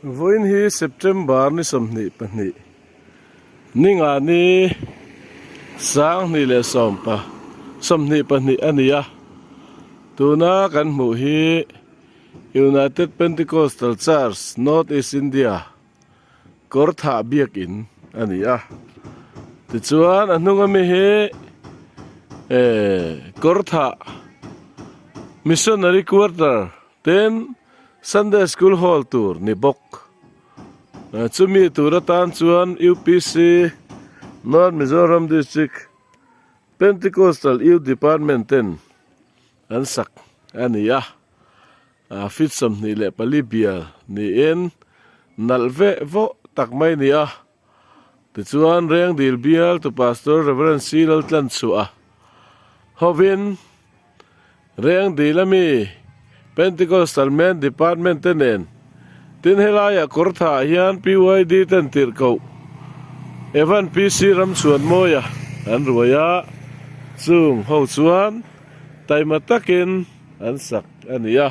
Voin hi September ni somni pani ninga ni sang ni le sompa somni pani ania tuna kan mu hi United Pentecostal Church North East India kortha biak in ania ti chuan anunga mi hi kortha missionary quarter ten Sunday School Hall tour ni bok chumi turatan chuan UPC North Mizoram District Pentecostal Youth Department ten an sak ania fit som ni le palibia ni en nalve vo takmai ni ti chuan reng dil bial to Pastor Reverend Cyril Tlan chua hovin reng dilami Pentecostal Men Department tenen tin helaya kortha hian PYD ten tirko Evan PC ram chuan moya an ruaya chung ho chuan taimatakin an sak ania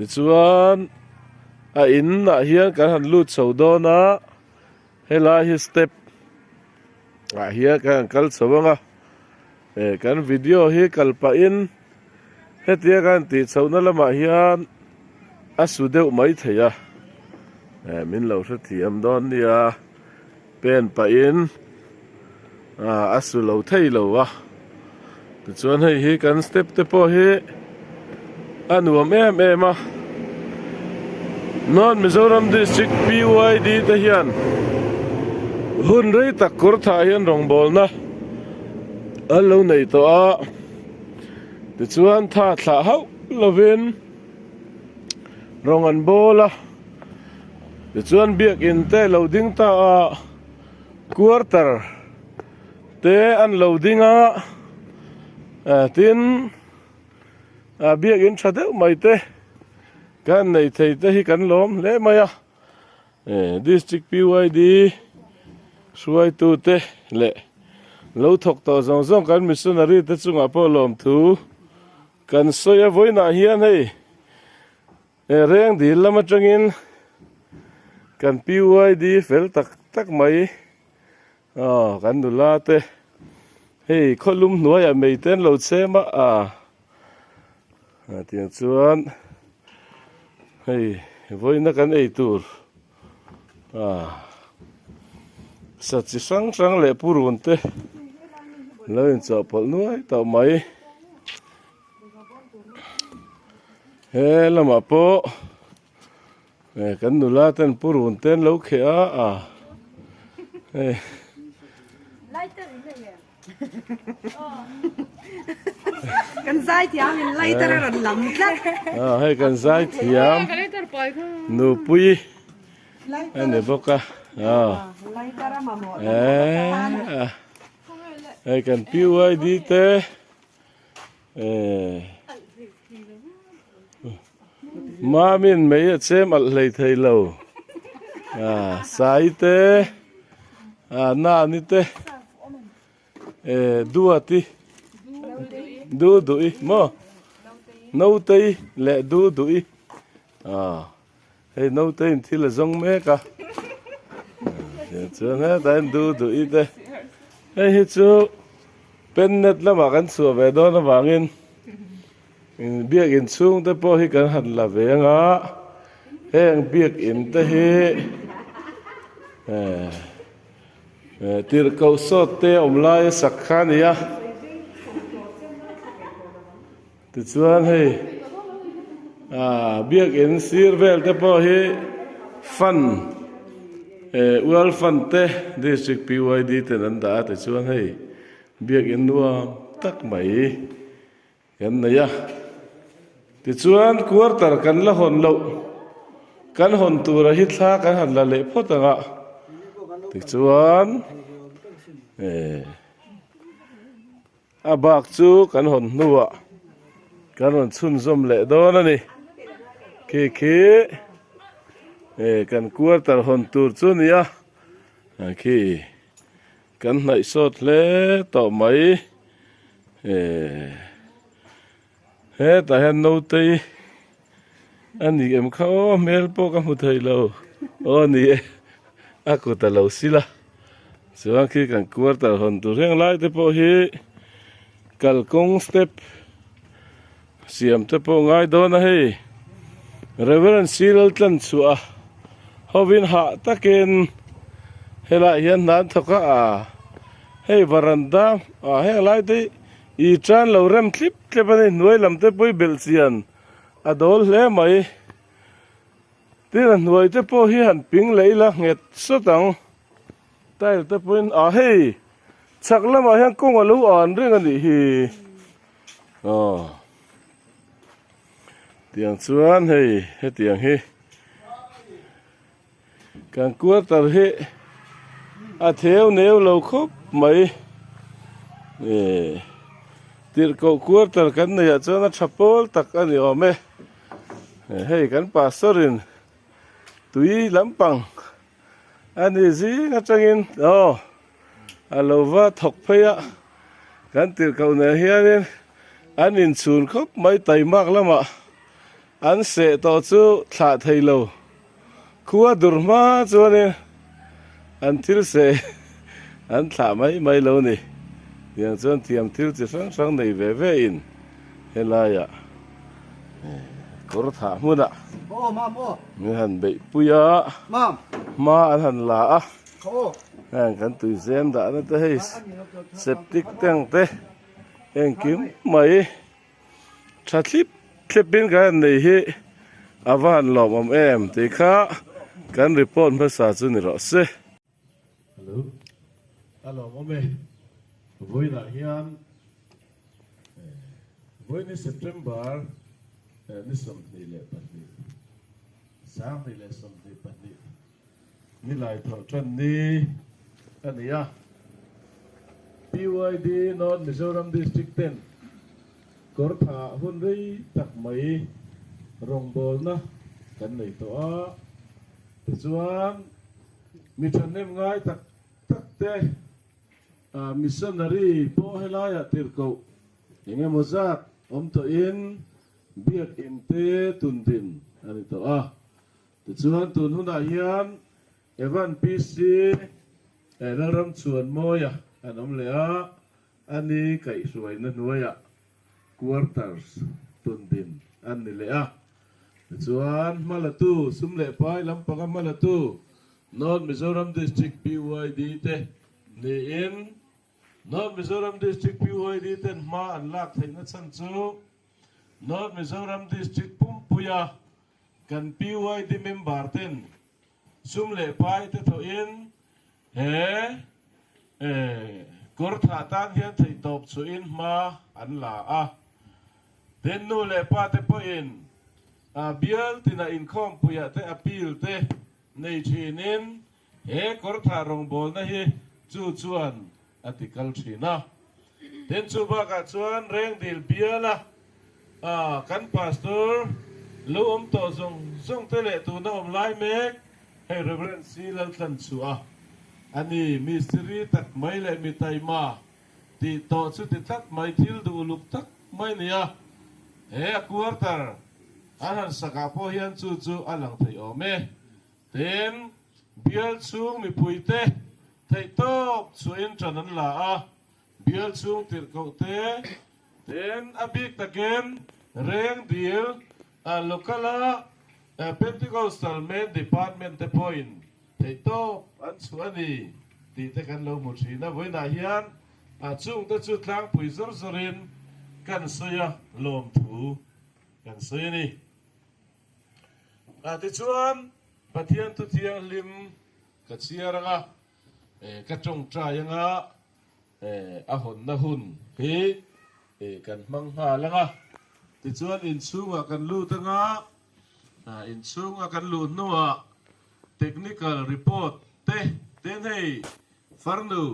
ti chuan a in na hian kan han lut chodona helai hi step a hian kan kal chawanga kan video hi kalpa in hetia kan ti chawna lama hian asu deuh mai theya min lo tha thiam don nia pen pa in asu lo thei lo wa ti chuan hei hi kan step te po hi anuam em a North Mizoram District PYD te hian hun rei tak kortha hian rong bol na alo nei to a ti chuan tha thla hau lovin rong an bola ti chuan biak in te loading ta a quarter te an loading a tin biak in thadeu mai te kan nei thei te hi kan lom le maya district PYD suai tu te le lo thok to zong zong kan missionary te chunga po lom thu kan soya voina hian hei reng dil lama tangin kan PYD fel tak mai kan dula te hei kholum nuai a mei ten lo chema tiang chuan hei voina kan ei tur sa chi sang le purun te lo in cho pol nuai tau mai he lama po kan nula ten purun ten lo khea kan zai thiam in lighter ran lam tlat hei kan zai thiam nu pui ane boka lighter ma mo hei kan PYD te mamin mấy chem al lei thei lo sai te na ni te duati du dui mo nâu tây lệ du dui hey nâu tây thì là giống mẹ cả chưa nghe tên du dui te hey chú pen net là mà kan sửa về đó nó vàng in biak in chung te po hi kan han la ve nga heng biak in te hi tir kau so te omlai sakhania ti chuan hei biak in sir vel te po hi fan ual fan te district PYD te nan da ti chuan hei biak in nuam tak mai kan na ya ti chuan quarter kan la hon lo kan hon tur hi thla kan han la le photanga ti chuan abak chu kan hon nuwa kan hon chun zom le don ani ke kan quarter hon tur chu nia ki kan nai sot le to mai he ta hen no te anh đi em khao mail po ka mu thei lo o ni aku ta lo sila chuan khi kan quarter hon tu reng lai te po hi kalkong step siam te po ngai do na hei reverend silal tlan chua hovin ha takin hela hian nan thoka a hei varanda a heng lai te I chan lo rem clip clip ani nuai lam te poi bel chian adol hle mai tin nuai te po hi han ping leila nget sotang tail te poin a hei chak lama hian kong alu an ring ani hi tiang chuan hei he tiang hi kan quarter hi a theo neu lo khop mai tir ko quarter kan ne ya chona chapol tak ani ome hei kan pastorin tui lampang ani zi nga changin alova thok phaya kan tir ko ne hianin anin chun khop mai tai mak lama an se to chu thla theilo khuwa durma chuani an thil se an thla mai lo ni yang chuan thiam thil chi sang nei ve in helaya kor tha hmuna mi han bei puya ma an han la a hang kan tui zem da na te hei septic teng te eng kim mai thatlip thlepin kan nei hi avan lom om em te kha kan report phasa chu ni ro se hello ome voi la hian voi ni September ni som ni le pani sang ni le som ni pani ni lai tho tran ni ania PYD non Mizoram District 10 kor tha hun rei tak mai rong bol na kan nei to a chuan mi thanem ngai tak te missionary po helaya tirko inge mozak om to in biak in te tundin ani to ti chuan tun huna hian evan pc raram chuan moya anom le ani kai suai na nuaya quarters tundin ani le ti chuan malatu sumle pai lampaka malatu North Mizoram District PYD te ni in North Mizoram District PYD ten ma an lak theina chan chu North Mizoram District Pumpuya kan PYD member ten sumle pai te tho in kor tha tan hian thei top chu in ma an la ten nu le pa te po in bial tina in khom puya te appeal te nei thinin kor tha rong bol na hi chu chuan article thina ten chu ba ka chuan reng dil biala kan pastor lu to zong te le tu na lai mek hei reverend silal tlan chu ani mystery tak mai le mi tai ma ti to chu ti tak mai thil du luk tak mai nia quarter anan saka po hian chu alang thei ome ten bial chung mi puite thei top chu in tranan la bial chung tir ko te ten abik taken reng deal lokala Pentecostal main department te point thei top an chu ani ti te kan lo mu thina voina hian chung te chu tlang pui zor zorin kan soya lom thu kan soya ni ti chuan pathian tu thiang lim ka chiaranga ka tong trayanga ahon na hun hi kan mang ha langa ti chuan in chunga kan lu tanga in chunga kan lu nuwa technical report te ten hei farnu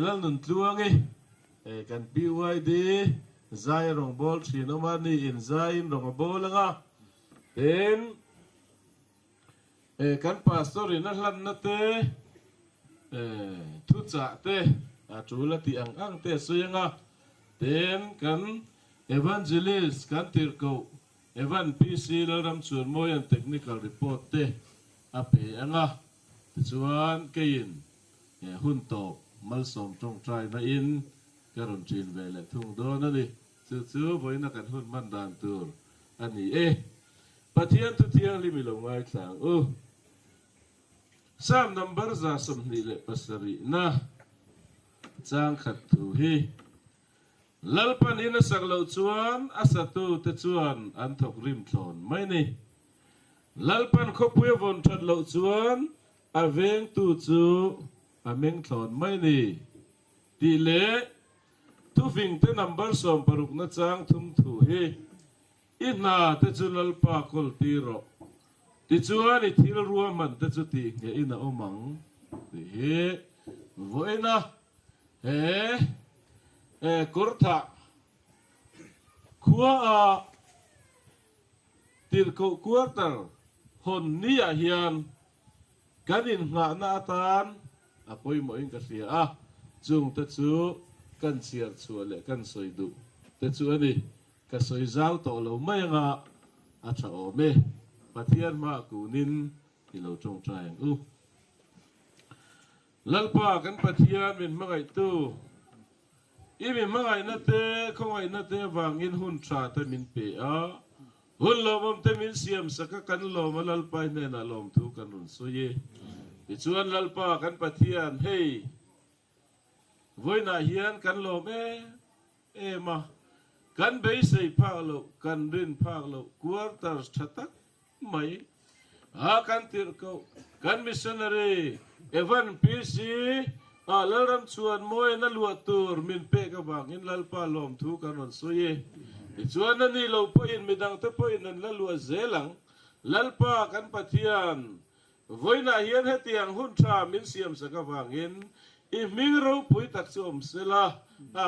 lal nun tluangi kan PYD zai rong bol chinomani in zai rong bol langa ten kan pastor in hlan na te thu cha te chula ti ang te suyanga ten kan evangelist kan tir ko evan PC lo ram chuan mo yan technical report te a pe anga chuan kein hun to mal som trong trai na in karon chin ve le thung do na ni chu voina kan hun man dan tur ani pathian tu thiang li mi lo ngai tlang sam number za som ni le pasari na chang khat thu hi lalpan in sak lo chuan asatu te chuan an thok rim thon mai ni lalpan khopui von that lo chuan aveng tu chu ameng thon mai ni ti le tu fing te number som paruk na chang thum thu hi ina te chu lalpa kol ti ro ti chuan i thil ruam man te chu ti nge ina omang ti he voina kurtha khua a tir ko quarter hon ni a hian kanin nga na tan apoi mo in ka sia chung te chu kan siar chu le kan soi du te chu ani ka soi zau to lo mai nga a tha o me pathian ma kunin ki lo trong trai lalpa kan pathian min mangai tu imi mangai na te khongai na te wangin hun tha te min pe hun lomom te min siam saka kan lom lalpa ne na lom thu kan run so ye ti chuan lalpa kan pathian hei voina hian kan lom ma kan bei sei phak lo kan rin phak lo quarter thatak mai kan tir ko kan missionary evan PC laram chuan moi na lua tur min pe ka bang in lalpa lom thu kan on so ye chuan ani lo po in midang te po in an la lua zelang lalpa kan pathian voina hian hetiang hun tha min siam saka wangin i ming ro pui tak chom sela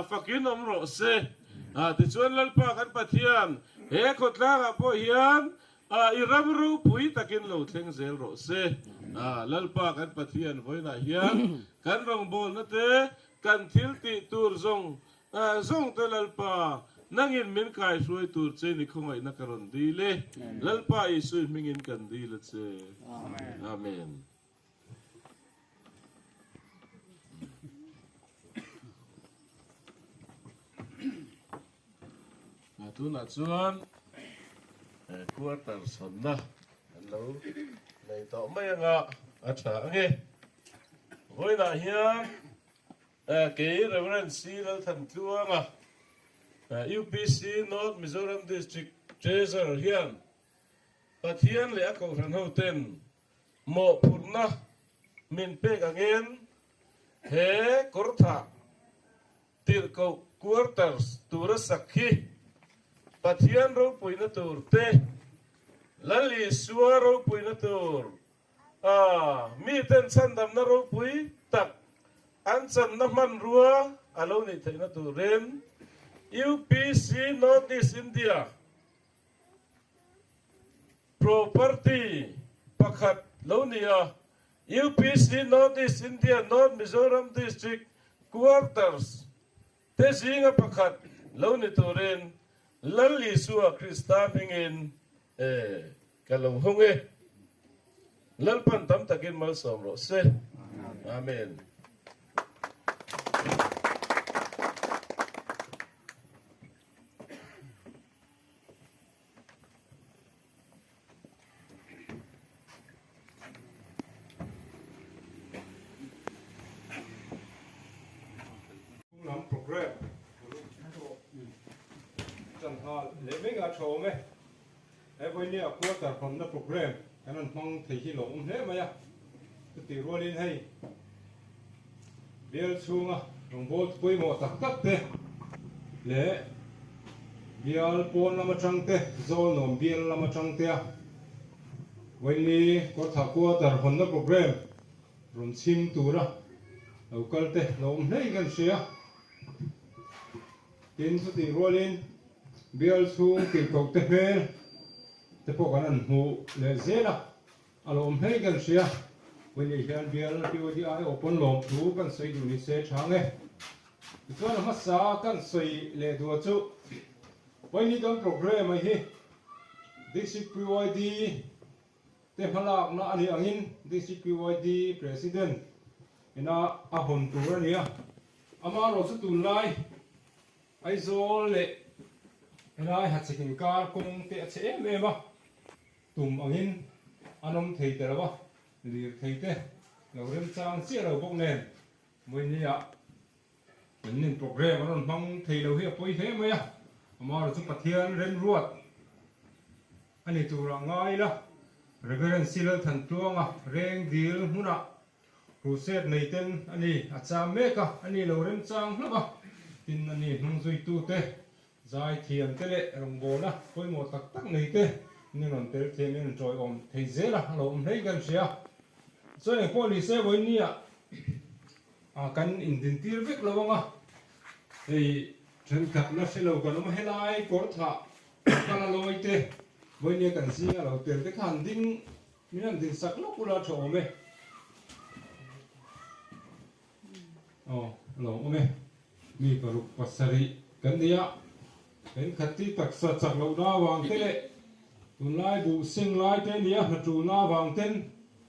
fakin om ro se ti chuan lalpa kan pathian he khotla ga po hian i ram ro pui takin lo thleng zel ro se lalpa kan pathian voina hian kan rong bol na te kan thil ti tur zong te lalpa nangin min kai suai tur che ni khongai na karon di le lalpa i sui mingin kan di le che amen tu na chuan quarter son na hello nei to mai nga a tha nge voina hian ke reverend silal than tluanga UPC North Mizoram District Treasurer hian pathian le ko ran ho ten mo purna min pe gangen he kortha tir ko quarters tura sakhi pathian ro puina tur te lali suwa ro puina tur mi ten sandam na ro pui tak an chan na man ruwa alo ni thaina turen UPC North East India property pakhat lo nia UPC North East India North Mizoram District quarters te zinga pakhat lo ni turen lalli suwa Krista hingin kalong honge lalpan tam takin mal som ro se amen program chẳng hạn lễ mấy ngã trâu mấy em với nhau qua cả phần nó program cái nó mong thấy khi lộng hết mà ya cái tỷ ruộng lên hay biel xuống à đồng bộ quay một tắc tắc thế lễ biel pon làm trăng thế zol nom biel làm trăng thế với ni có thà qua cả phần nó program rồi sim tu ra đầu câu thế lộng hết cái gì à tin số tiền ruộng lên biel xuống tiền cầu te phê te po kanan hu le zela alom hei kan sia when you can biel podi ai open lom thu kan sei du ni se change chuan ma sa kan sei le du chu when you don't program ai hi district PYD te phalak na ani angin district PYD president ina ahon tur ania ama ro chu tun lai ai zol le ina hat sekin kar kong te che me ma tum angin anom thei te rawa lir thei te lo rem chang chi ro bok nen moi nia nin program anon mang thei lo hi poi he me ya ama ro chu pathian ren ruat ani tu ra ngai la reverend silal than tuanga reng dil huna ruset nei ten ani acha meka ani lo rem chang hlaba tin ani hnung zui tu te zai thiam te le rongbola poi mo tak tak nei te ni non tel thiam en joy om thei zela lo om nei gan sia so ne police voi nia a kan in din tir vek lawanga ei chen kat na se lo kan ma helai kor tha kana loi te voi nia kan si lo tel te khan ding minan din sak lo kula tho me lo ome mi karuk pasari kan dia kan khati taksa chak lo na wang te le tun lai bu sing lai te nia na tu na wang ten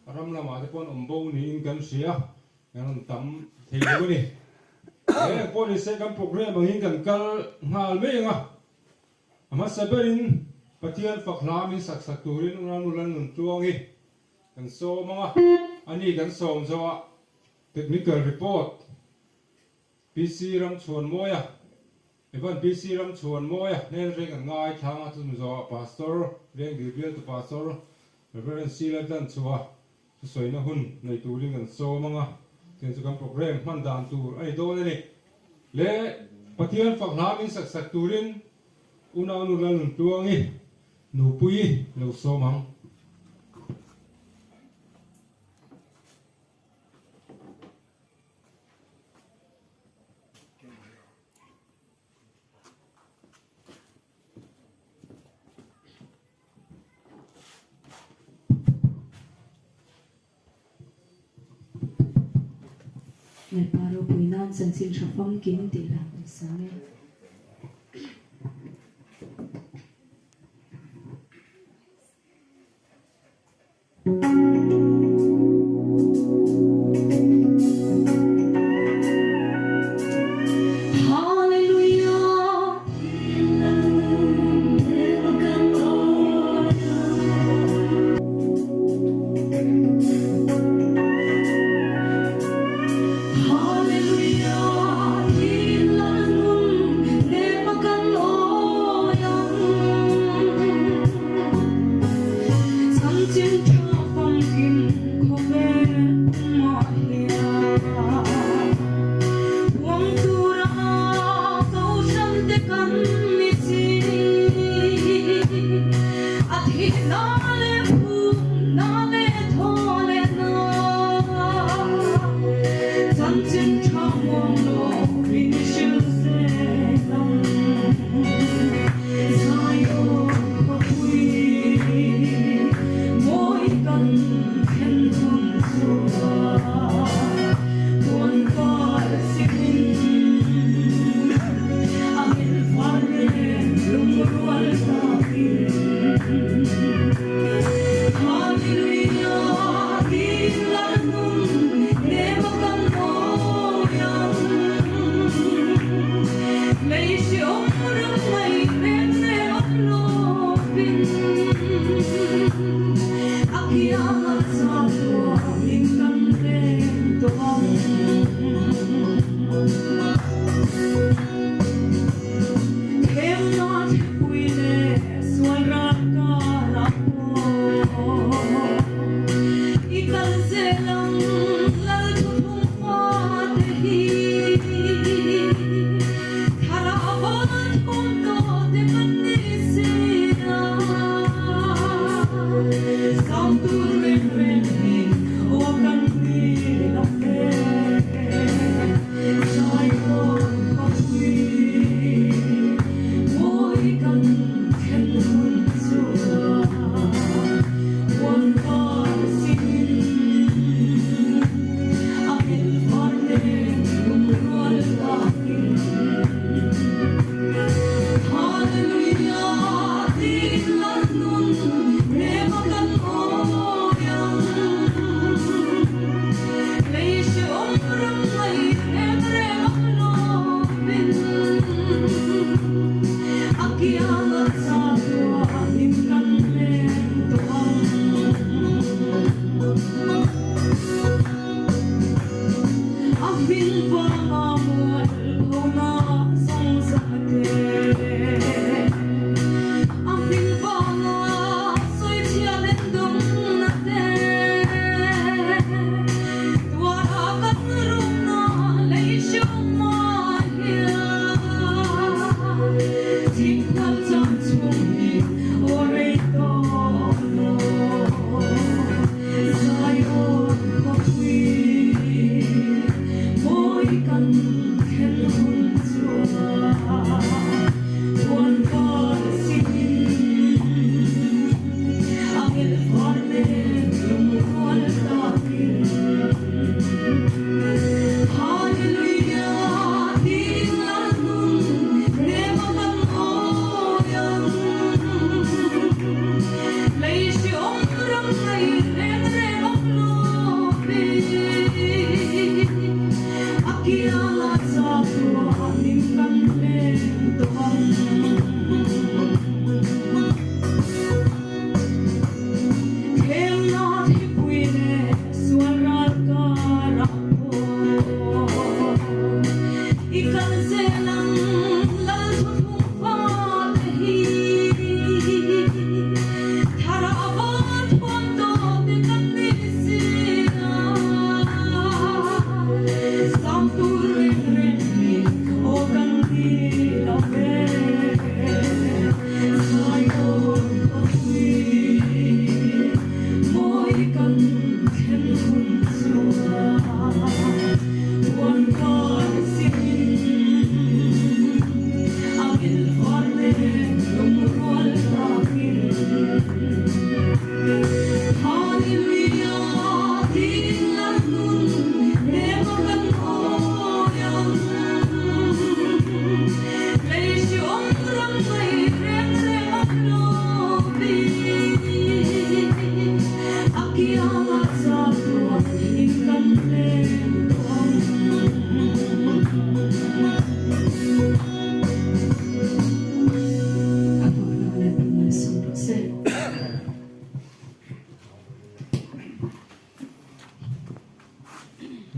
ram lama te pon ombo ni in kan sia kan tam thei lo ni e police kan program bang kan kal ngal me nga ama saberin patial fakhlami sak sak turin ulan nun tuangi kan so manga ani kan som zawa technical report PC ram chuan moya evan PC ram chuan moya nen reng ngai thanga tu zo pastor reng bible tu pastor reverend sila dan chuwa su soina hun nei turing kan so manga ten su kan program man dan tu ai do ni le pathian fakhlami sak sak turin una ulan nun tuangi nu pui lo so mang ngày paro bùi nan san sin sa phong kín tỉ là sáng nay Hallelujah,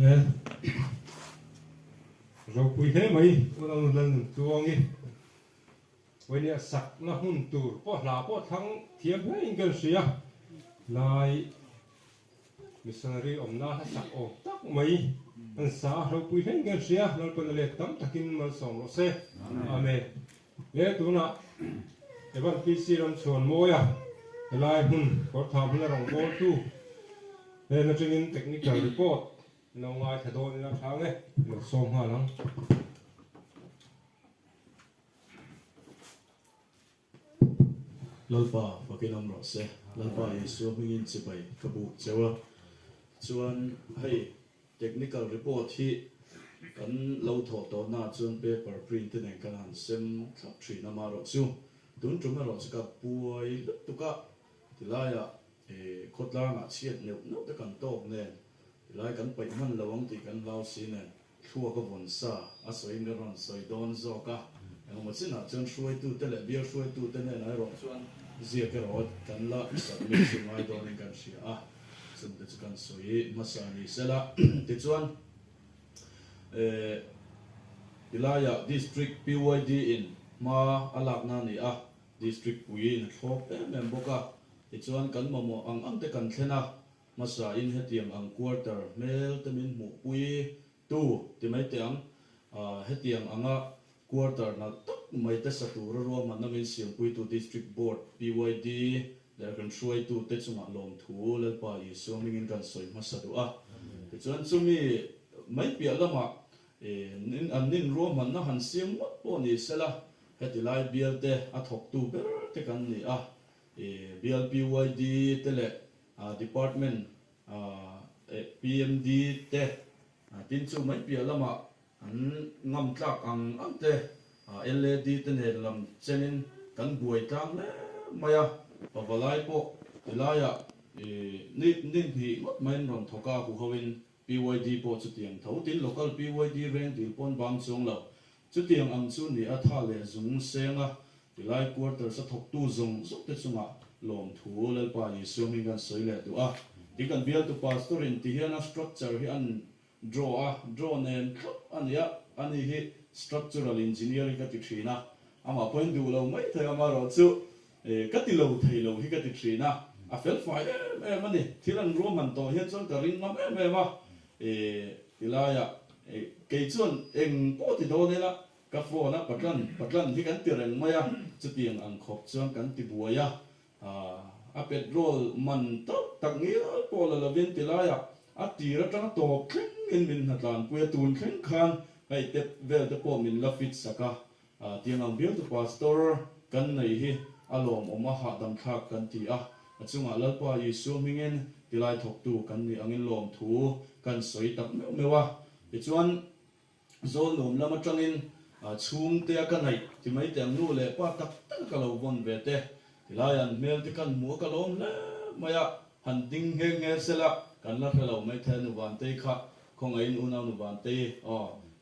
nè rồi quý thế mấy ông lần chuông đi vậy nè sặc nó hun tủ bỏ lá bỏ thắng thiệp hết cái gì à lại missionary om na ha sặc ôm tắc mấy anh xã rồi quý thế cái gì à nó còn lệ tắm takin mal som lo se amen lệ tu na cái bạn PC làm chuồn môi à lại hun có tham là rong bol tu nên nó trên technical report nó ngoài thay đổi là sao đấy nó som hà lắm lalpa pakinam ro se lalpa yesu mingin chipai kabu chewa chuan hei technical report hi kan lo tho to na chuan paper print ne kan han sem thap thri na ma ro chu tun trum ro ka puai tuka tilaya khotla nga chiat neu no te kan tok ne tilai kan pai man lawang ti kan lau si ne thua ka von sa a soi ne ron soi don zo ka ang mo sin na chuan shuai tu te le bia shuai tu te ne na ro chuan zia ke ro kan la submit chu mai don kan sia a sun te kan soi masani sela te chuan ilaya district PYD in ma alak na ni a district puin thok em boka ti chuan kan mamo ang te kan thlena masa in hetiam ang quarter mel temin mu pui tu ti mai te ang hetiam anga quarter na tok mai te satu ro man na min siam pui tu district board PYD der kan shuai tu te chunga lom thu le pa yi so mingin kan soi masa du a ti chuan chumi mai pia lama nin ro man na han siam wat po ni sela heti lai bial te a thok tu ber te kan ni a bial PYD te le department PMD te tin chu mai pia lama an ngam tlak ang te LED te ne lam chenin kan buai tang le maya pavalai po ilaya nin hi mat main ron thoka ku howin PYD po chu tiang tho tin local PYD reng til pon bang chung lo chu tiang ang chu ni a tha le zung senga ilai quarter sa thok tu zung zuk te chunga lom thu le pa ni swimming kan soi le tu a ti kan bial tu pastor in ti hian a structure hi an draw nen ania ani hi structural engineering ka ti thina ama point du lo mai thai ama ro chu ka ti lo thei lo hi ka ti thina a fel fai mani thilan ro man to hian chon ka ring mam ma tilaya ke chuan eng po ti do ne la ka fo na patlan hi kan ti reng maya chu tiang ang khop chuan kan ti buaya a petrol man to tak ngi po la vin tilaya a ti ra tang to kling in min na tlan puya tun kling khan ai te vel te po min la fit saka tiang ang bial tu pastor kan nei hi alom oma ha dam thak kan ti a achunga lalpa yesu mingen tilai thok tu kan ni angin lom thu kan soi tak mewa ti chuan zol nom lama tangin chung te ka nai ti mai te nu le pa tak tak ka lo von ve te tilai an mel te kan mu ka lom le maya han ding he nge sela kan la ka lo mai the nu van te kha khong ain una nu van te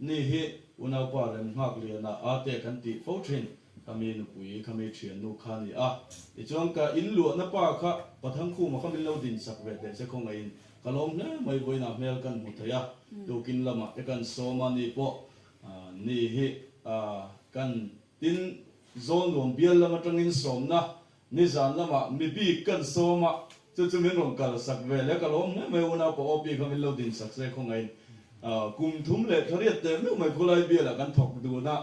ni hi una pa ren hak le na a te kan ti fo thin kami nu pui kami thian nu kha ni a ti chuan ka in lu na pa kha pathang khu ma kami lo din sak ve te se khong ain kalom ne mai boina mel kan mu thaya tu kin lama te kan so ma ni po ni hi kan tin zon rom bial lama tangin som na ni zan lama mi bi kan so ma chu min rom kal sak ve le kalom ne mai una po opi kami lo din sak se khong ain kum thum le thariat te mi mai khulai bi la kan thok du na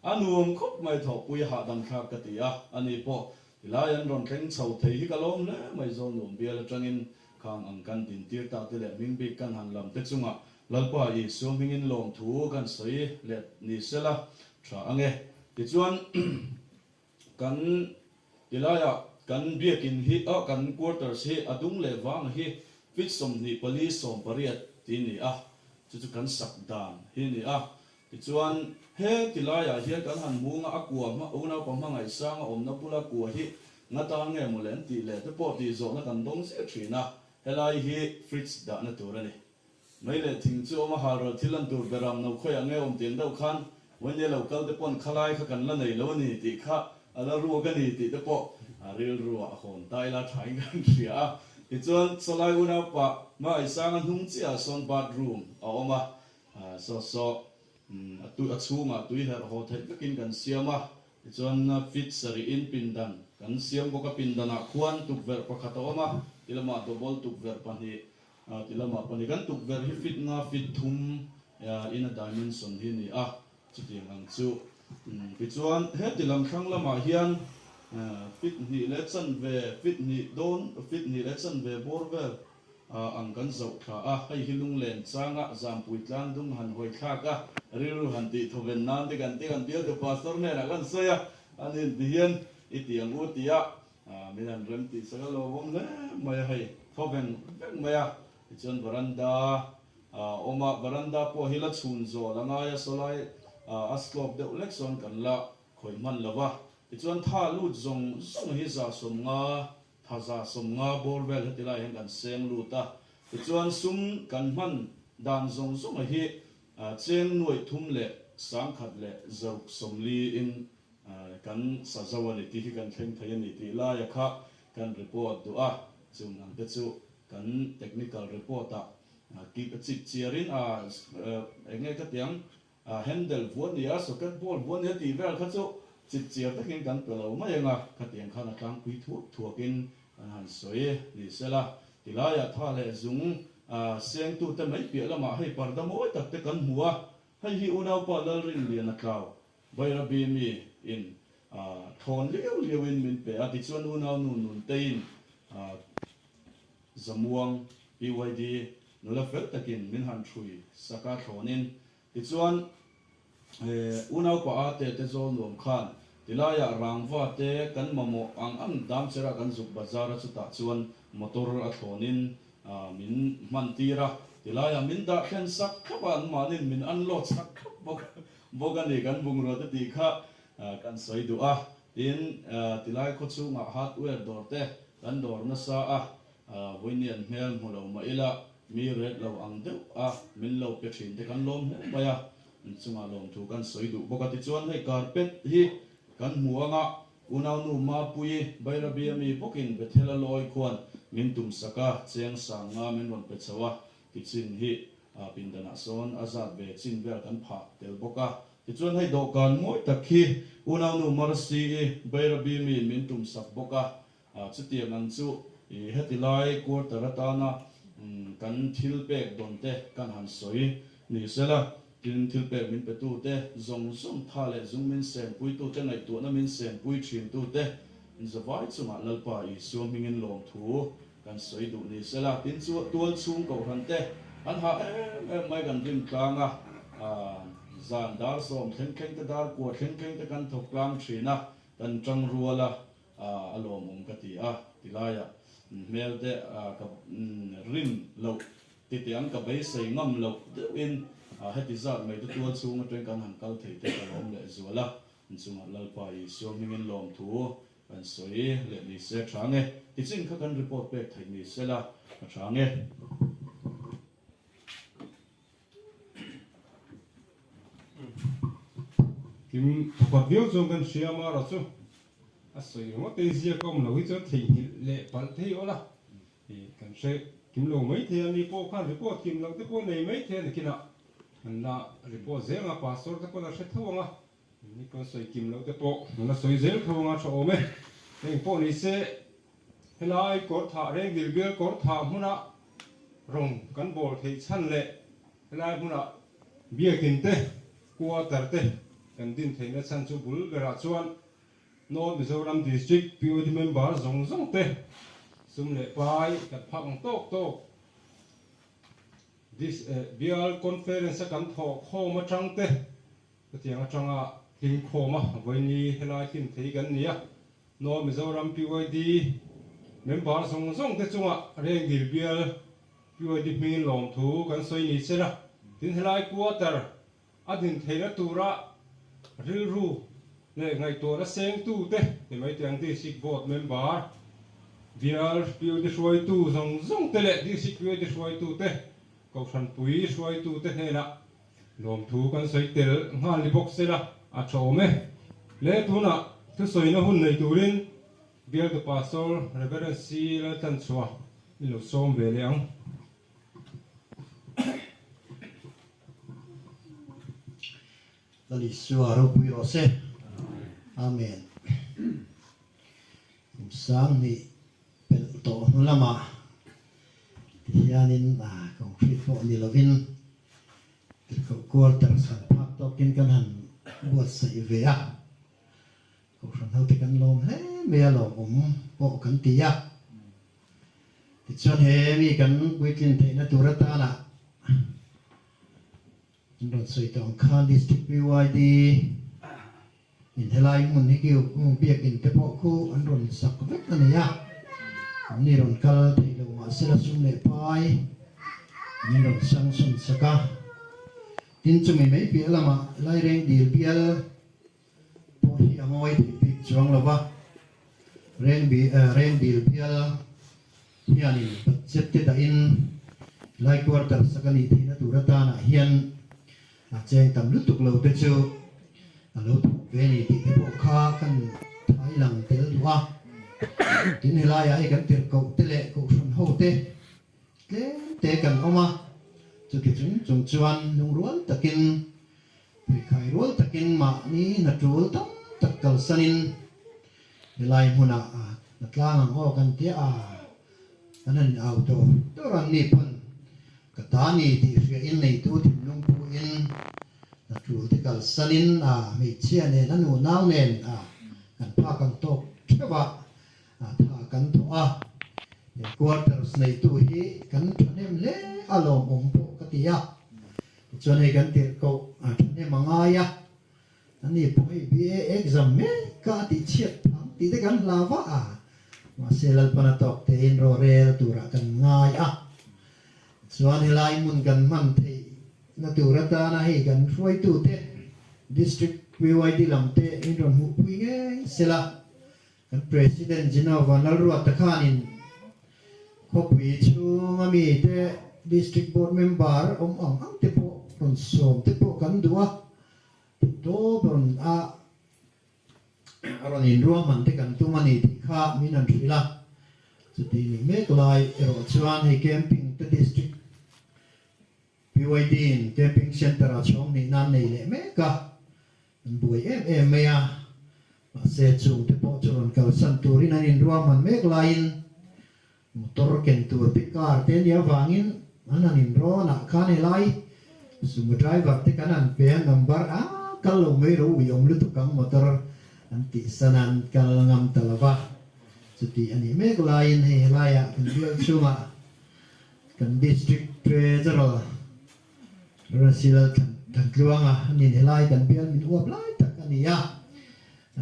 anuam khop mai thok pui ha dam kha ka ti a ani po ilayan ron thleng chho thei hi kalom ne mai zon rom bial tangin khang ang kan tin tir ta te le ming bi kan han lam te chunga lalpa i so mingin lom thu kan soi le ni sela tha ange ti chuan kan tilaya kan biakin hi a kan quarters hi adung le wang hi fit som ni police som pariat ti ni a chu kan sak dan hi ni a ti chuan he tilaya hi kan han munga akwa ma una pa ma ngai sang om na pula ku hi nga ta nge mulen ti le te po ti zo na kan dong se thina helai hi fritz da na tur ani mai le thing chu ma har ro thilan tur beram no khoi ange om tin dau khan wen le local te pon khalai kha kan la nei lo ni ti kha ala ru ga ni ti te po a ril ru a hon tai la thai gan ria ti chuan solai una pa ma ai sang an hung chia son bathroom a oma so tu a chunga tui her ho thai kin kan siama ti chuan fit sari in pindan kan siam ko ka pindana khuan tuk ver pakhat a oma tilama to bol tuk ver pani tilama pani kan tuk ver hi fit na fit thum in a dimension hi ni a chuti ang chu ti chuan he tilam thang lama hian fit ni lechan ve fit ni don fit ni lechan ve borvel ang kan zau kha a hei hilung len changa jam puitlang dung han hoi thak a riru han ti thoven nan te kan bil to pastor ne na kan soya anin dian itiang utia minan rem ti sagalo bom le maya hei thoven maya chuan veranda oma veranda po hila chhun zo langa ya solai asklop de election kan la khoi man lawa ti chuan tha lu zong hi za som nga thaza som nga borvel hetilai hen kan seng lu ta ti chuan sum kan man dan zong hi cheng nuai thum le sang khat le zau som li in kan sa zawani ti kan thleng thai ni ti la ya kha kan report du a chung ang te chu kan technical report a ki chip chiarin enge ka tiang handle vuan ya socket ball vuan ya ti vel kha chu chip chiar takin kan pelo ma yanga ka tiang khana tang pui thuakin han soi ni sela tilaya tha le zung seng tu te mai pia lama hei parda moi tak te kan hua hei hi unau pa lal rin lian a tlaw baira bi mi in thon leo in min pe ati chuan unau nun tein zamuang PYD nula fel takin min han thui saka thonin ti chuan unau pa ate te zon lom khan tilaya rangwa te kan mamo ang dam chera kan zuk bazar chu ta chuan motor a thonin min man tira tilaya min da khen sak khaban manin min an lo sak bogani kan bungro te ti kha kan soi du a tin tilai kho chu nga hardware dor te kan dor na sa voinian hmel mulo ma ila mi red lo ang deu min lo pe thin te kan lom maya chunga lom thu kan soi du bokati chuan hei carpet hi kan muanga unau nu ma pui baira biami bokin bethela loi khuan min tum saka cheng sanga min ron pe chawa kitchen hi pindana son azat ve chin vel kan pha tel boka ti chuan hei dokan moi takhi unau nu marsi baira biami min tum sak boka chutiang ang chu hetilai quarter atana kan thil pek donte kan han soi ni sela tin thil pek min pe tu te zong tha le zung min sen pui tu te ngai tu na min sen pui thin tu te zawai chunga lalpa i suam mingin lom thu kan soi du ni sela tin chu tual chung ko han te an ha mai kan rim tlanga zan dar som thleng te dar ko thleng te kan thok klang thina kan tang ruala alom ka ti tilaya mel de ka rim lo ti tiang ka bai sei ngam lo in heti zat mai tu tual chung ateng kan han kal thei te ka lom le zuala chunga lalpa i suam mingin lom thu kan soi le ni se thange ti chin kha kan report back thai ni sela thange kim pathiu chung kan siama ra chu asoi mo te zia kom lo hi chu thei le pal thei ola kan se kim lo mai the ani po khan report kim lo te po nei mai the ni kina na report zenga pastor te po na se thawanga ni kon soi kim lo te po na soi zel thawanga tho ome nei po ni se helai kor tha reng gil kor tha huna rong kan bol thei chan le helai huna bia kin te kwa tar te kan din thei na chan chu bul gara chuan North Mizoram District POD member zong te sum le pai kat phang tok tok this bial conference kan tho kho ma chang te tiang changa ting kho ma voini helai tin thei kan nia no Mizoram PYD member song song te chunga reng dil bial PYD min lom thu kan soi ni chela tin helai quarter adin theina tura ril ru le ngai to ra seng tu te te mai tiang ti sik board member bial PYD shoi tu song song te le di sik PYD shoi tu te kau san pui shoi tu te hena lom thu kan soi tel nga li box sela a chome le tu na tu soi na hun nei turin bial the pastor reverend si la tan chua ni lo som ve leang Tali suara puyo se, amen. Sang ni pel to lama, tianin kong frifo ni lovin, kau quarter san pak tokin kanan buat sa ivea, kau san hau tekan lom he mea lom po kan tiya, tichuan he mi kan weekend te na turata na. Don soi tong khan district PYD in helai mun hi kiu biak in te po khu an ron sak vek na ya ni ron kal thei lo ma sela sum le pai ni ron sang sun saka tin chumi mai pi lama lai reng dil bial po hi amoi thi pi chuang lova reng dil bial hianin budget te da in lai quarter sakani thina turata na hian chơi tầm lúc tục lâu tới chưa lâu về thì cái bộ kha kan thái lằng tel hoa tin hay lai ai kan tiệt cậu tê lệ cậu xuân hậu tê kan oma cho cái chúng chuan nung ruột takin bị khai ruột takin mà ni na chuột tóc tak kal sanin lai muna nat lang ho kan tia anan auto toran ni pan katani ti ria in nei tu tin nung pu in na tu te kal sanin me chia ne na nu nau nen kan pa kan tok theba tha kan tho quarters nei tu hi kan thanem le alom po katia cho nên kan tir ko thane mangaya ani poi BA exam me ka ti chiat ti te kan lava ma selal panatok te in ro rel tura kan ngai Suan helai mun kan man thei na turata na hi kan foi tu te district PYD lam te in ron hu pui nge sela kan president Genova nal ruat ta khanin khopui chu ngami te district board member ang te po ron som te po kan dua to ron ron in ruam man te kan tu mani ti kha minan rila chuti ni mek lai ero chuan hi camping te district PYD in camping center a chong ni nan nei le meka buai mea se chung te po churon kal san turin an in ruam man mek lain motor ken tur pikar te nia wangin anan in ro na khane lai sum driver te kanan pe number kal lo me ro wi om lu tu kang motor anti sanan kal ngam talawa chuti ani mek lain he laya kan bial chuma kan district treasurer Rasil dan keluarga ni nilai dan biar min uap lai tak kan ya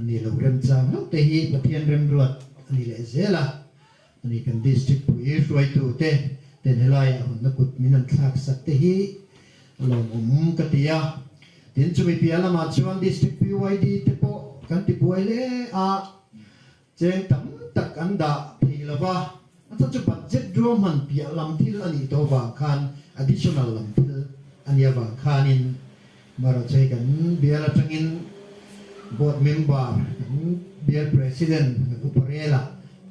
ni lo rem chang no te hi pathian rem ruat ni le zela ni kan district pui ruai tu te nilai na kut minan thak sak te hi lo katia tin chumi piala ma chuan district PYD te po kan ti buai le cheng tam tak anda thi lova ata chu budget dro man pia lam thil ani to wa khan additional lam thil ania bang khanin maro chei kan bial atangin board member bial president uparela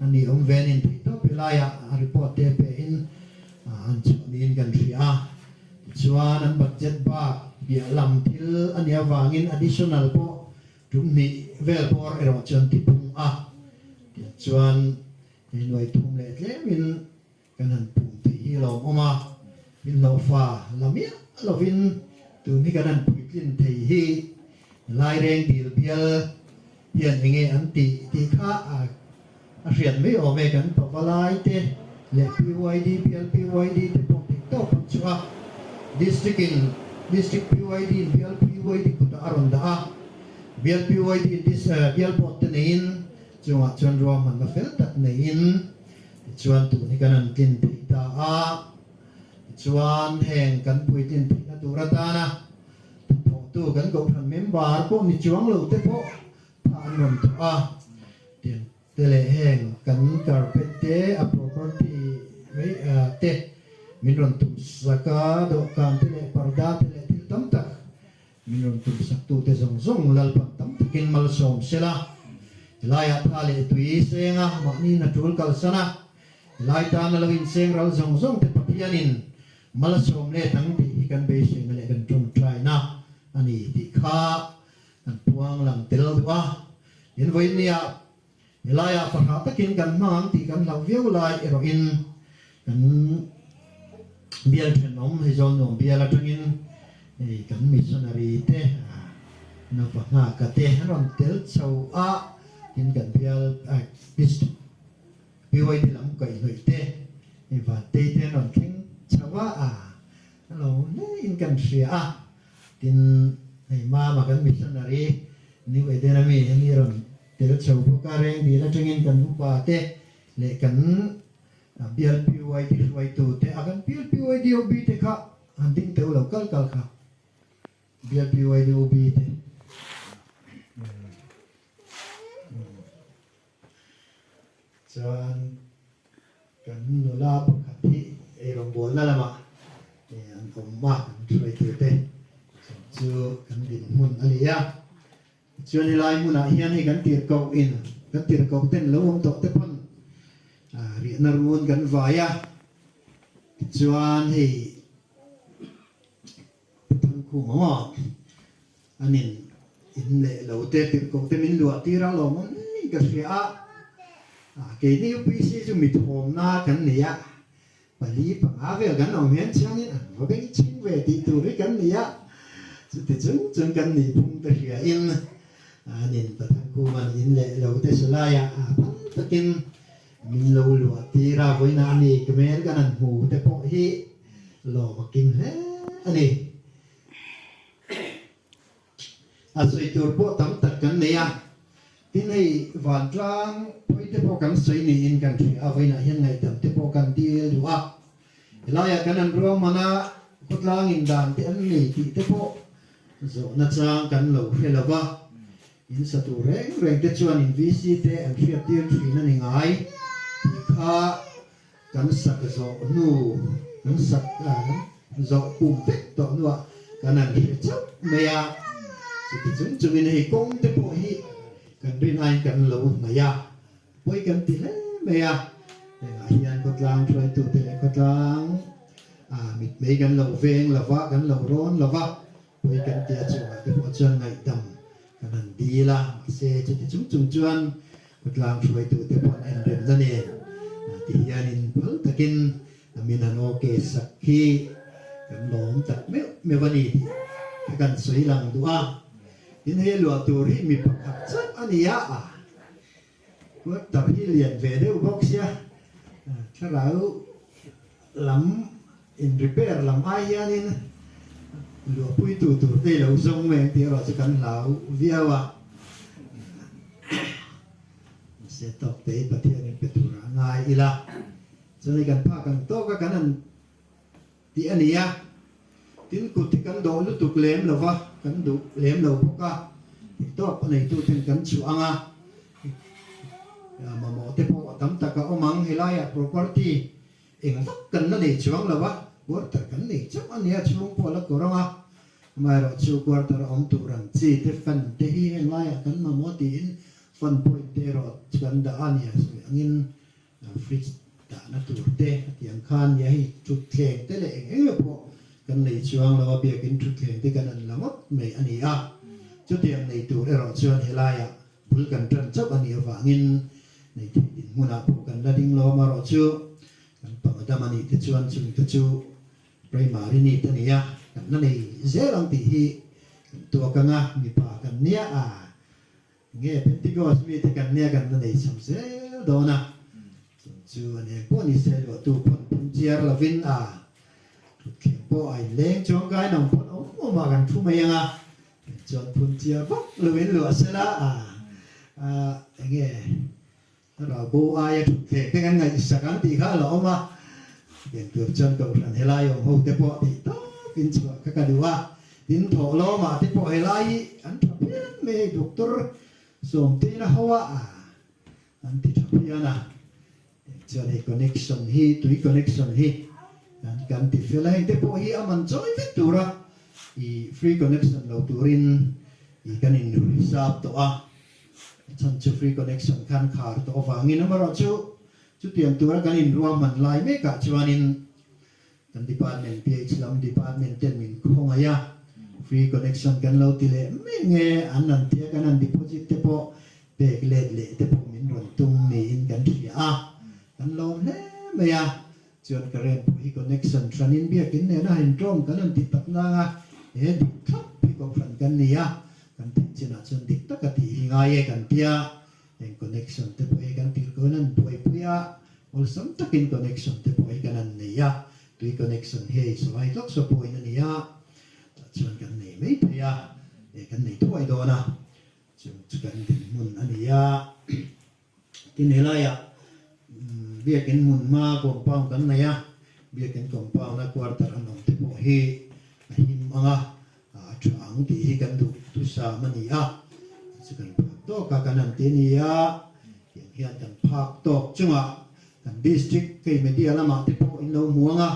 ani om venin to pilaya report te pe in an chunin kan ria chuan an budget ba bial lam thil ania wangin additional po tumni vel por ero chon tipung chuan noi tum le min kanan pum ti lo oma min lo fa lamia lovin tu ni kanan puitlin thei hi lai reng dil bial hian enge an ti kha rian mấy ở về gần bảo lai te lệ PYD PLPYD te bọc tích tao bọc chua district PYD PLPYD cũng đã aron đã PLPYD PL bọc te nein chua chuan ro man ma fel tak nein chuan tu ni kanan tin te ta a chuan heng kan pui tin te na tu ra ta na tu kan ko than member ko ni chuang lo te po an ron tu a tiền tele heng kan carpet te a property mấy te min ron tum saka do kan tele parda tele til tam tak min ron tum sak tu te zong zong lal pan tam takin mal som sela laya thale tui senga ma ni na tul kal sana lai ta na lawin seng ral zong zong te pathianin mal som le tang ti kan be seng le kan tum try na ani ti kha an puang lang tel wa in voi nia Ilaya pakha takin kan mang ti kan lau viau lai ero in kan bial then om he zon nom bial atangin ei kan missionary te na pakha ka te ron tel chau a in kan bial bis biwai ti lam kai noi te e va te te ron king chawa a lo ne in kan sia a tin ei ma kan missionary ni wei te na mi ni ron để chầu của ca reng đi là cho nên cần qua te lệ cần BLPYD quay tụ te akan BLPYD OB te kha an ding te ulo kal kal kha BLPYD OB te chuan kan nula pakhathi e rong bol la lama an omma kan quay tụ te chu kan din mun alia chuan lai muna hian hi kan tir ko in kan tir ko ten lo om to te pon ri na ruan kan vaya chuan hi thang khu ma anin in le lo te tir ko te min lua ti ra lo mon ka ria ke ni UPC chu mi thom na kan nia pali pa ave kan om hian chang in va beng ching ve ti tu ri kan nia chu te chung kan ni phung te ria in nên patang ku man in le lo te salaya pan takin min lo lu tira voina ni kemer kanan hu te po hi lo makin he ani asoi tur po tam tak kan ne ya tin hei van tlang poi te po kan soi ni in kan thiavoina hian ngai tam te po kan ti lu a elaya kanan ro mana kutlang in dan te an ni ti te po zo na chang kan lo helava in satu reng te chuan in VC te an hriat tir thin ani ngai kha kan sak zo nu kan sak zo pum pek to nu kan an hriat chap meya chu chung in hei kong te po hi kan rin ai kan lo maya poi kan ti le meya hian ko tlang throi tu te ko tlang mit mei kan lo veng lova kan lo ron lova poi kan ti chu te po chuan ngai dam kanan dila se chiti chung chuan kutlang throi tu te pon en rem la ne ti hianin pal takin amin an oke sakhi kan lom tak me vani kan soi lang dua in he lo tu ri mi pakhat chat ania ko tar hi lian ve de box ya tharau lam in repair lam ai hianin lúa pui tủ đây là sông men thì rồi sẽ cắn lão vía wa sẽ tập tế bát thiên nên bị tủ ra ngay ila cho nên cần pha cần to các cái này thì anh ấy tin cụt thì cần đồ lúc tục lém là va cần đủ lém đầu bốc ca thì to cái này tôi thêm cần chịu ăn mà mỏ tế bộ tắm ta cả ông mang hay lại property anh vắt cần nó để chịu ăn là va buat terkan ni cak ani ya cuma pola korang mai ro chu quarter om tu ran chi te fan te hi en lai kan ma motin fan point te ro kan da ani ya angin fridge da na tu te tiang khan ya hi tu theng te le eng po kan nei chuang lo bia kin tu theng te kan an lamot me ani a chu tiang nei tu ro chuan helai ya bul kan tran chap ani wa angin nei ti muna po kan da ding lo ma ro chu kan pa da mani te chuan chung te chu primary ni te nia kan na nei zelang ti hi to ka nga mi pa kan nia nge pentecost mi te kan nia kan na nei sam se đó na chú này bố ni sẽ lo tu phun chia là vin à khi bố ai lên trong cái nòng phun ông mà gần thu mày à chọn phun chia bốc là vin lửa sẽ là nghe rồi bố ai thì cái ngày sáng cái tí khác là ông mà hiện tượng chân cầu rằng hệ lai ông hậu tế bố thì đó vin chua các cái điều tin thổ lo mà tế bố hệ lai anh thằng biết mày doctor xong tí nó hoa anh tí thằng biết na cho nên connection hi tùy connection hi anh cần tí phải lại tế bố hi aman joy vết tu ra i free connection lâu turin i cái này nuôi sáp to chân chú free connection khăn khár to vàng in mà rồi chú tiền tu ra cái này ruộng mình lại mấy cả cho anh kan department PH lam department ten min khong aya free connection kan lo ti le me nge an nan tia kan an deposit te po pek le te po min ron tung ni in kan thia kan lo le me ya chuan karen free connection tranin bia kin ne na hin trom kan an ti tak na nga e di thap pi ko fran kan ni ya kan ti china chuan dik tak ti nga ye kan tia en connection te po e kan ti ko nan poi puya ol sam takin connection te po e kan an ni ya tùy connection hay so ai lóc so point này ya chuan kan nei mấy thế ya để kan nei thôi đó na chuan kan tin mun anh ya tin hela ya bia kan mun ma compound kan này ya bia kan compound na quarter anong te po hi him anga chuang ti hi kan du tu sa mani ya chuan to ka kanan tin ya hian kan phak tok chunga kan district cái media lama te po in lo muanga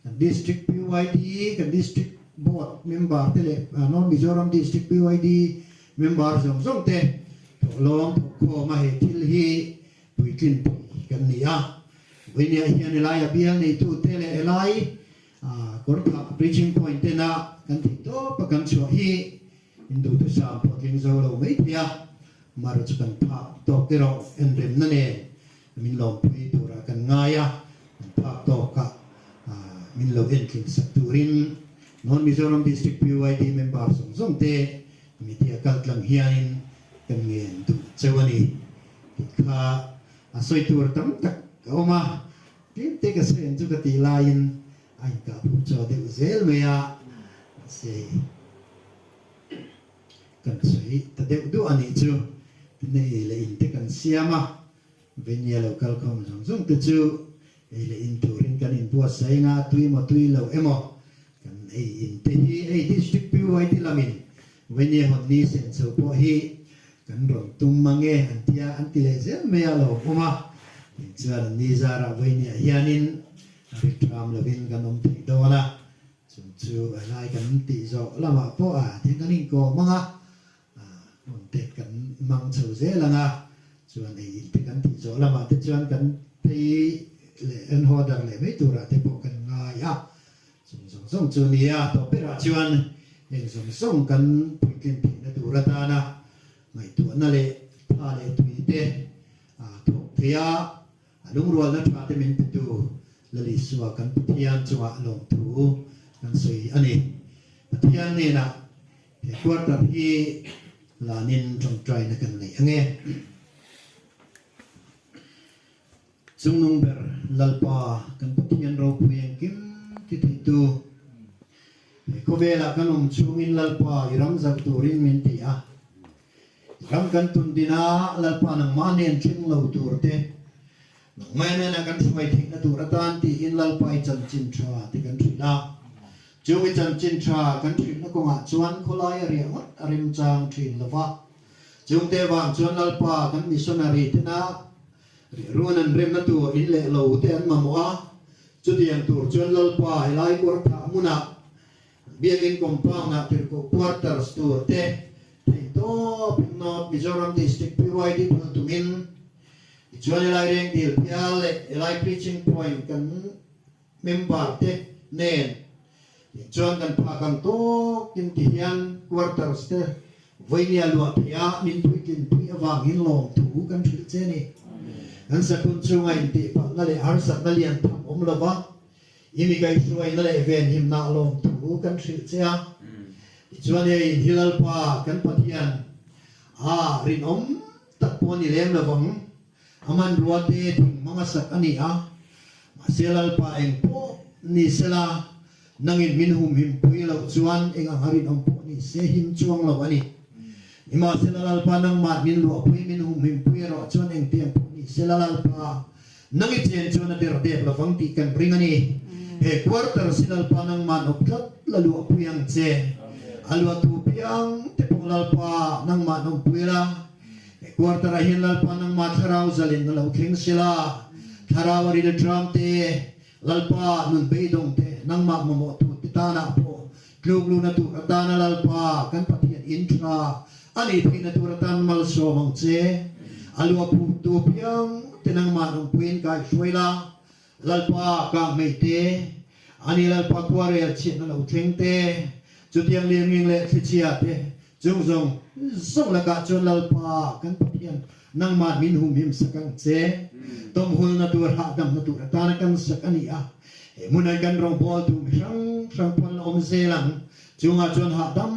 kan district PYD kan district board member tele non Mizoram district PYD member zong te to long to ko ma he til hi puitlin kan nia winia hian elai bial nei tu tele elai korka reaching point te na kan ti to pa kan cho hi indu tu sa po king zo lo mai tia maru chukan pha to kero en rem na ne min lom pui tu ra kan ngaya phak to ka min lo en king sakturin non Mizoram district PYD member song te mi tia kal tlang hianin kan ngen tu chawani kha asoi tur tam tak oma tin te ka sen chu ka ti lain ai ka pu cho de zel me ya se kan soi ta de du ani chu nei le in te kan siama venia local com zong te chu ele in turin kan in bua sai nga tui mo tui lo emo kan ei in te hi ei district PYD lamin venia hot ni sen so po hi kan ron tum mange antia antile zel me lo oma chuan ni zara venia hianin ritram lovin kan om ti dona chu alai kan ti zo lama po thi kan in ko manga on te kan mang chho zelanga chuan ei te kan ti zo lama te chuan kan pei le en hodar le mai tura te po kan nga ya song chu ni ya to pera chuan en song kan puitlin ti na tura ta na ngai tu na le tha le tui te thok thia lung rual na tha te min pe tu le li suwa kan pathian chuwa long thu kan sei ani pathian ne na he quarter hi lanin trong trai na kan nei ange chung nung ber lalpa kan pathian ro puyeng kim ti ti tu ko vela kan chung in lalpa iram zak turin min ti a ram kan tun dina lalpa nang manen chung lo tur te mai na kan suai thik na tur atan ti in lalpa I chan chin tha ti kan thila chung I chan chin tha kan thila ko nga chuan kholai ri ngot arim chang thin lova chung te wang chuan lalpa kan missionary te na ruanan rem na tu in le lo te an mamua chu tiang tur chuan lalpa helai kor tha muna biakin compound na tir ko quarter store te to not Mizoram district PYD to min chuan helai reng dil pial le helai preaching point kan member te nen chuan kan pha kan to kin ti hian quarter te voinia lua pia min puikin pui awang in long tu kan thil che ni kan sakun chunga in ti pa na le har sak na lian tham om lova imi kai suai na le ven him na long tu kan thil che a chuan ei hilal pa kan pathian rin om tak poni lem lawang aman ruate ting mga sak ani a selal pa eng po ni sela nangin minhum him pui lo chuan eng ang harin ang po ni se him chuang lo ani ima selal pa nang mat min lo pui minhum him pui ro chuan eng tiang po ni selal pa nangit chen chuan der der lo fang ti kan bring ani he quarter selal pa nang man oplat lalu pui ang che alwa tu piang te polal pa nang man ang pui la quarter ahin lal pa nang mat harau zalin na lo thing sila tharawari de drum te lalpa nun beidong te nang ma mo tu titana po gluglu na tu atana lalpa kan patian intra ani phina tu ratan mal so mong che alwa pu tu piang tenang ma nong puin kai suela lalpa ka meite ani lalpa kware chi na lo thing te chu tiang ling le chia te jong jong song la ka chon lalpa kan patian nang ma min hum him sakang che tom hul na tur ha dam na tur ta na kan sakani a munai kan rong bol tu sang sang pon om zelang chunga chon ha dam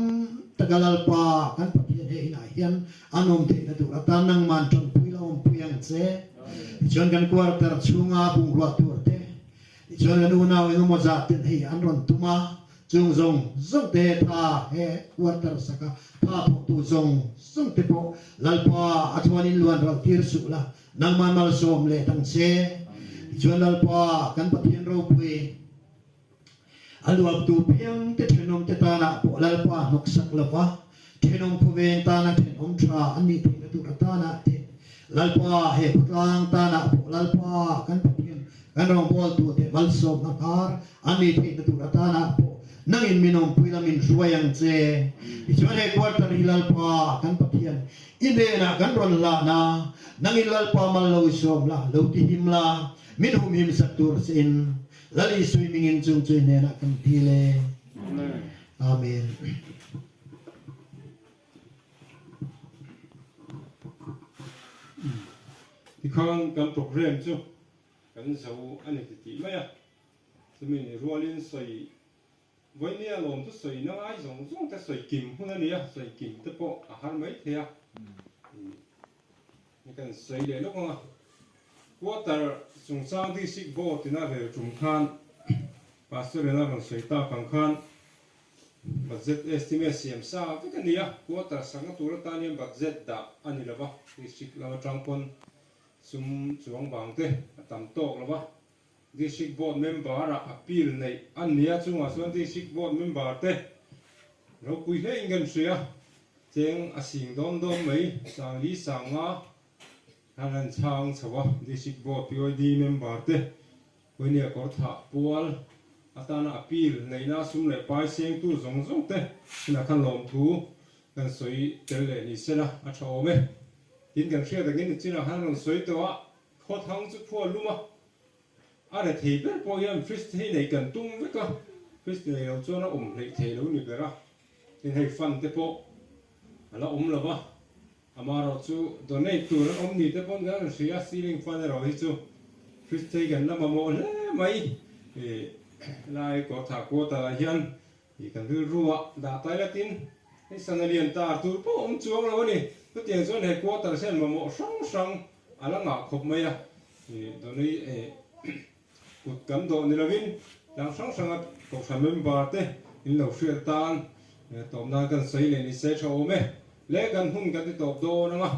tagalal pa kan patian he ina hian anom te na tur ta nang man chon pui la om puyang che chon kan quarter chunga bung ro tur te chon kan una wi mo za ten he an ron tuma chung zong zong te tha he quarter saka tha tu zong zong te po lalpa atwanin luan ro tir su la nang man mal som le tang che chuan lalpa kan pathian ro pui aluap tu piang te thenom te ta na po lalpa nok sak lova thenom phuven ta na thenom tha ani te tu ta na te lalpa he putlang ta na po lalpa kan pathian kan rong bol tu te mal som na kar ani te tu ta na po nangin minom pui la min ruayang che chuan he quarter hilalpa kan pathian inde na kan ron la na nangin lalpa mal lo som la lo ti him la min hum him satur sin lali swimming in chung chui ne na kan pile amen thì con kan program chu kan zo ani ti maya sumi rualin soi với nia lom tu soi na ai zong zong ta soi kim huna nia soi kim te po a har mai thea ni kan soi le lo nga quarter sung sang di sik bo tina ve chung khan pastor na kan soi ta kan khan budget estimate siam sa te kan nia quarter sang tu ra ta ni budget da ani lova di sik la trang pon sum chuang bang te tam tok lova district board member a appeal nei an nia chunga chuan district board member te ro pui hle ingan sia cheng a sing dom dom mai sang li sang nga hanan chang chawa district board POD member te koinia kor tha pual atana appeal nei na sum le pai seng tu zong zong te na khan lom thu kan soi tel le ni sela a thome tin kan share dagin china hanan soi to a kho thang chu phu luma are thei ber po yam fish thei nei kan tung ve ka fish nei lo chona lei thei lo ni bera tin hei fan te po ala lawa amaro chu donate tu ran ni te pon ga sia ceiling fan ro hi chu fish thei kan na mo le mai e lai ko tha ko ta hian i kan ruwa da tai la tin hei sanalian ta tu po chuang lo ni tu tiang chuan hei ko ta sen mo sang sang ala nga khop mai a e donai e cột cắm độ này là vin đang sáng sáng cột sản member te in lâu xuyên tan tôm na cần xây lên đi xe cho ôm lẽ cần hun cần đi tôm đô nữa mà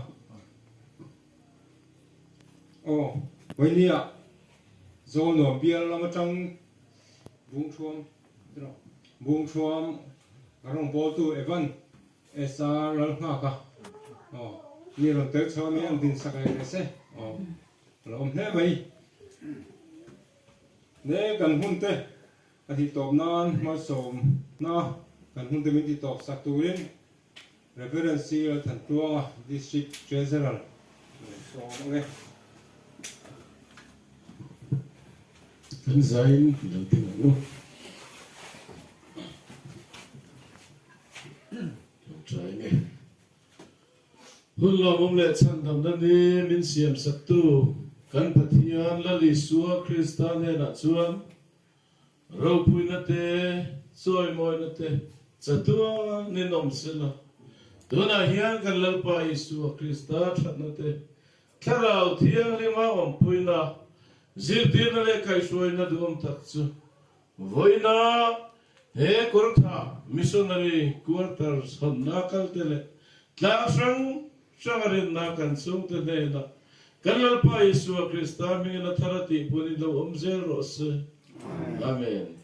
ô vậy nè rồi nó bia là mà trong buông chuông cái rong bò tu evan esa lal nga ka ô ni rồi tới cho mình ăn tin sakai này se ô rồi hôm nay vậy nè cần hun te thì top nan mà som na cần hun te mình thì top sắc tu lên reference thành tua district treasurer so nghe kan zain lo tin no try me hun lo mom le chan dam dan ni min siam sak tu kan pathian la li suwa kristan he na chuan ro pui na te soi moi na te chatua ni nom sila tuna hian kan lalpa isu krista that na te Tharau thiang lima om puina zirtina le kai suaina duam takchu voina he kortha missionary quarters hon nakal tele tlasang sangarin nakan sung te na kanal pa Yesu Krista mi na tharati puni do omzero se amen.